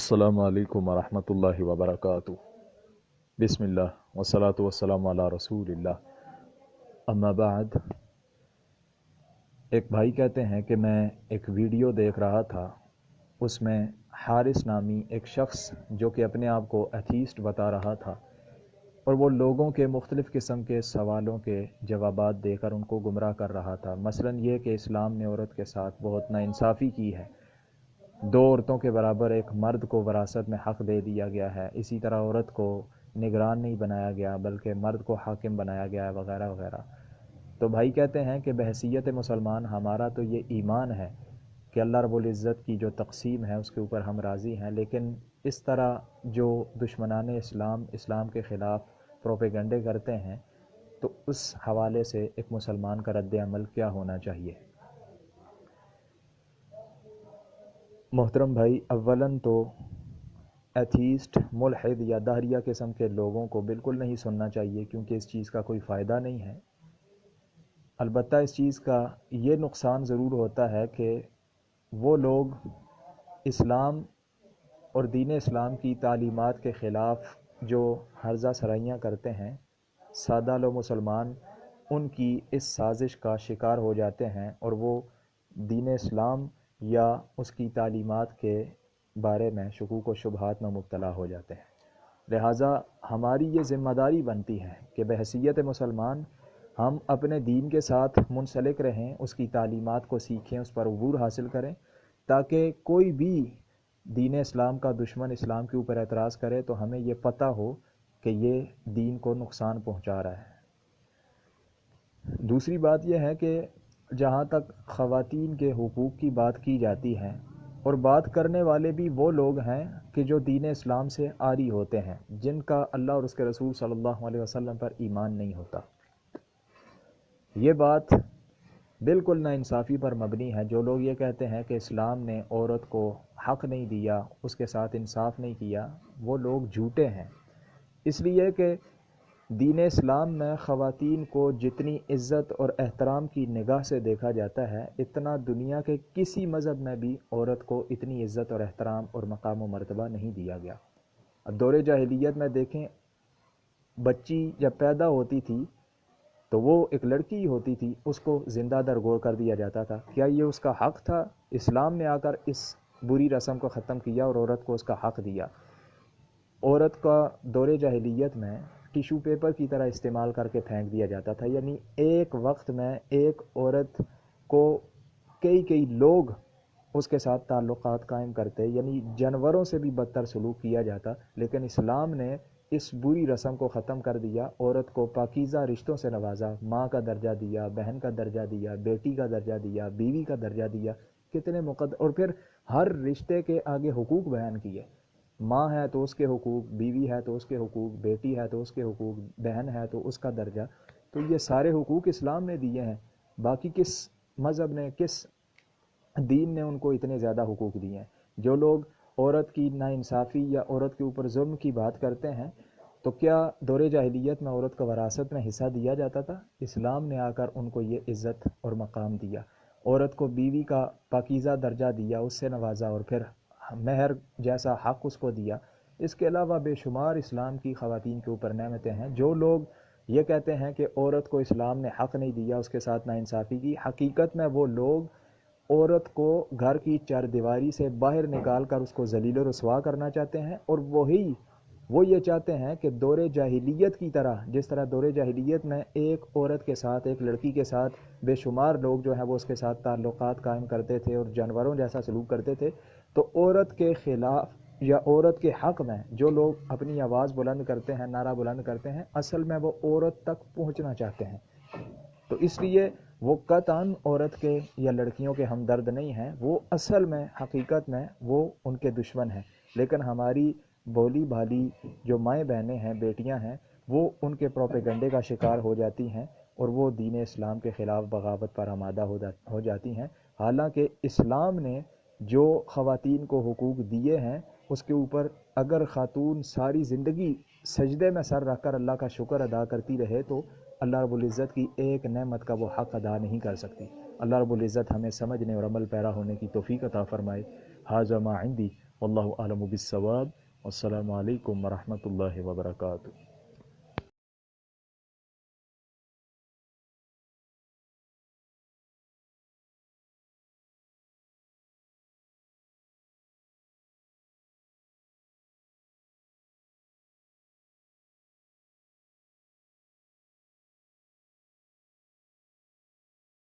अस्सलामु अलैकुम वरहमतुल्लाहि वबरकातुहू। बिस्मिल्लाह वस्सलातु वस्सलामु अला रसूलिल्लाह, अम्मा बाद। एक भाई कहते हैं कि मैं एक वीडियो देख रहा था, उसमें हारिस नामी एक शख्स जो कि अपने आप को एथीस्ट बता रहा था और वो लोगों के मुख्तलिफ़ किस्म के सवालों के जवाबात देकर उनको गुमराह कर रहा था। मसलन ये कि इस्लाम ने औरत के साथ बहुत नाइंसाफ़ी की है, दो औरतों के बराबर एक मर्द को वरासत में हक़ दे दिया गया है, इसी तरह औरत को निगरान नहीं बनाया गया बल्कि मर्द को हाकिम बनाया गया है, वगैरह वगैरह। तो भाई कहते हैं कि बहसीयत मुसलमान हमारा तो ये ईमान है कि अल्लाह रब्बुल इज़्ज़त की जो तक़सीम है उसके ऊपर हम राज़ी हैं, लेकिन इस तरह जो दुश्मनान इस्लाम इस्लाम के ख़िलाफ़ प्रोपेगंडे करते हैं, तो उस हवाले से एक मुसलमान का रद्द अमल क्या होना चाहिए। मोहतरम भाई, अव्वलन तो एथीस्ट, मुल्हिद या दाहरिया किस्म के लोगों को बिल्कुल नहीं सुनना चाहिए, क्योंकि इस चीज़ का कोई फ़ायदा नहीं है। अलबत्ता इस चीज़ का ये नुकसान ज़रूर होता है कि वो लोग इस्लाम और दीन इस्लाम की तालीमात के ख़िलाफ़ जो हर्जा सराइयाँ करते हैं, सादा लो मुसलमान उनकी इस साजिश का शिकार हो जाते हैं और वो दीन इस्लाम या उसकी तालीमात के बारे में शुकूक व शुबहात में मुब्तला हो जाते हैं। लिहाजा हमारी ये ज़िम्मेदारी बनती है कि बहसीयत मुसलमान हम अपने दीन के साथ मुंसलिक रहें, उसकी तालीमात को सीखें, उस पर अबूर हासिल करें, ताकि कोई भी दीन इस्लाम का दुश्मन इस्लाम के ऊपर एतराज़ करे तो हमें ये पता हो कि ये दीन को नुकसान पहुँचा रहा है। दूसरी बात यह है कि जहाँ तक ख़वातीन के हुकूक की बात की जाती है, और बात करने वाले भी वो लोग हैं कि जो दीन इस्लाम से आरी होते हैं, जिनका अल्लाह और उसके रसूल सल्लल्लाहु अलैहि वसल्लम पर ईमान नहीं होता। ये बात बिल्कुल नाइंसाफ़ी पर मबनी है। जो लोग ये कहते हैं कि इस्लाम ने औरत को हक़ नहीं दिया, उसके साथ इंसाफ नहीं किया, वो लोग झूठे हैं। इसलिए कि दीन इस्लाम में ख़वातीन को जितनी इज़्ज़त और एहतराम की निगाह से देखा जाता है, इतना दुनिया के किसी मज़हब में भी औरत को इतनी इज़्ज़त और एहतराम और मकाम व मर्तबा नहीं दिया गया। अब दौरे जाहिलियत में देखें, बच्ची जब पैदा होती थी तो वो एक लड़की होती थी, उसको ज़िंदा दरगोर कर दिया जाता था। क्या ये उसका हक़ था? इस्लाम ने आकर इस बुरी रस्म को ख़त्म किया और औरत को उसका हक़ दिया। औरत का दौरे जाहिलियत में टिशू पेपर की तरह इस्तेमाल करके फेंक दिया जाता था, यानी एक वक्त में एक औरत को कई कई लोग उसके साथ ताल्लुक़ात कायम करते, यानी जानवरों से भी बदतर सलूक किया जाता। लेकिन इस्लाम ने इस बुरी रस्म को ख़त्म कर दिया, औरत को पाकीज़ा रिश्तों से नवाजा, माँ का दर्जा दिया, बहन का दर्जा दिया, बेटी का दर्जा दिया, बीवी का दर्जा दिया, कितने और फिर हर रिश्ते के आगे हुकूक बयान किए। माँ है तो उसके हुकूक, बीवी है तो उसके हुकूक, बेटी है तो उसके हुकूक, बहन है तो उसका दर्जा। तो ये सारे हुकूक इस्लाम ने दिए हैं। बाकी किस मज़हब ने, किस दीन ने उनको इतने ज़्यादा हुकूक दिए हैं? जो लोग औरत की नाइंसाफ़ी या औरत के ऊपर जुल्म की बात करते हैं, तो क्या दौरे जाहिलियत में औरत को वरासत में हिस्सा दिया जाता था? इस्लाम ने आकर उनको ये इज़्ज़त और मकाम दिया, औरत को बीवी का पाकीज़ा दर्जा दिया, उससे नवाजा और फिर महर जैसा हक़ उसको दिया। इसके अलावा बेशुमार इस्लाम की ख़वातीन के ऊपर नेमतें हैं। जो लोग ये कहते हैं कि औरत को इस्लाम ने हक़ नहीं दिया, उसके साथ नाइंसाफ़ी की, हकीकत में वो लोग औरत को घर की चारदीवारी से बाहर निकाल कर उसको ज़लील रसवा करना चाहते हैं। और वो ये चाहते हैं कि दौरे जाहिलियत की तरह, जिस तरह दौरे जाहिलियत में एक औरत के साथ, एक लड़की के साथ बेशुमार लोग जो हैं वो उसके साथ ताल्लुक़ात कायम करते थे और जानवरों जैसा सलूक करते थे, तो औरत के ख़िलाफ़ या औरत के हक़ में जो लोग अपनी आवाज़ बुलंद करते हैं, नारा बुलंद करते हैं, असल में वो औरत तक पहुँचना चाहते हैं। तो इसलिए वो कतन औरत के या लड़कियों के हमदर्द नहीं हैं, वो असल में हकीकत में वो उनके दुश्मन हैं। लेकिन हमारी बोली भाली जो माएँ बहनें हैं, बेटियां हैं, वो उनके प्रोपेगंडे का शिकार हो जाती हैं और वो दीन इस्लाम के ख़िलाफ़ बगावत पर आमादा हो जाती हैं। हालांकि इस्लाम ने जो ख़वातीन को हुकूक दिए हैं, उसके ऊपर अगर ख़ातून सारी ज़िंदगी सजदे में सर रख कर अल्लाह का शुक्र अदा करती रहे, तो अल्लाह रब्बुल इज़्ज़त की एक नेमत का वो हक़ अदा नहीं कर सकती। अल्लाह रब्बुल इज़्ज़त हमें समझने और अमल पैरा होने की तौफ़ीक़ अता फ़रमाए। हाज़ा मा इंदी واللہ اعلم بالصواب، والسلام علیکم ورحمۃ اللہ وبرکاتہ۔